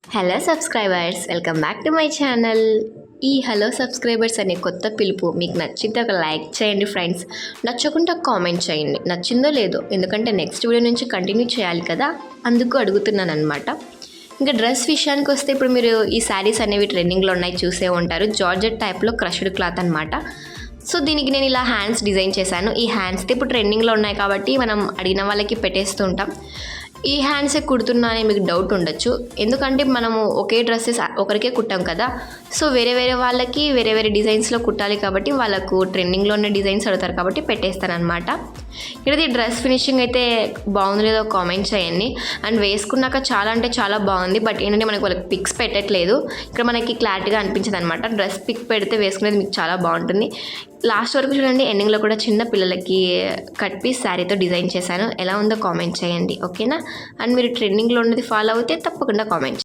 Hello subscribers, welcome back to my channel. ఈ hello subscribers అనే కొత్త పిలుపు మీకు నచ్చితే ఒక లైక్ చేయండి ఫ్రెండ్స్, నచ్చకుండా కామెంట్ చేయండి. నచ్చిందో లేదో, ఎందుకంటే నెక్స్ట్ వీడియో నుంచి కంటిన్యూ చేయాలి కదా, అందుకు అడుగుతున్నాను అనమాట. ఇంకా డ్రెస్ విషయానికి వస్తే ఇప్పుడు మీరు ఈ శారీస్ అనేవి ట్రెండింగ్లో ఉన్నాయి, చూసే ఉంటారు. జార్జెట్ టైప్లో క్రష్డ్ క్లాత్ అనమాట. సో దీనికి నేను ఇలా హ్యాండ్స్ డిజైన్ చేశాను. ఈ హ్యాండ్స్ ఇప్పుడు ట్రెండింగ్లో ఉన్నాయి కాబట్టి మనం అడిగిన వాళ్ళకి పెట్టేస్తూ ఉంటాం. ఈ హ్యాండ్సే కుడుతున్నా అని మీకు డౌట్ ఉండొచ్చు, ఎందుకంటే మనము ఒకే డ్రెస్సెస్ ఒకరికే కుట్టాం కదా. సో వేరే వేరే వాళ్ళకి వేరే వేరే డిజైన్స్లో కుట్టాలి కాబట్టి వాళ్ళకు ట్రెండింగ్లో ఉన్న డిజైన్స్ అడుగుతారు కాబట్టి పెట్టేస్తానమాట. ఇక్కడ డ్రెస్ ఫినిషింగ్ అయితే బాగుంది లేదో కామెంట్ చేయండి. అండ్ వేసుకున్నాక చాలా అంటే చాలా బాగుంది, బట్ ఏంటంటే మనకి వాళ్ళకి పిక్స్ పెట్టట్లేదు, ఇక్కడ మనకి క్లారిటీగా అనిపించదు అనమాట. డ్రెస్ పిక్ పెడితే వేసుకునేది మీకు చాలా బాగుంటుంది. లాస్ట్ వరకు చూడండి, ఎండింగ్లో కూడా చిన్న పిల్లలకి కట్ పీస్ శారీతో డిజైన్ చేశాను. ఎలా ఉందో కామెంట్ చేయండి, ఓకేనా. అండ్ మీరు ట్రెండింగ్లో ఉన్నది ఫాలో అయితే తప్పకుండా కామెంట్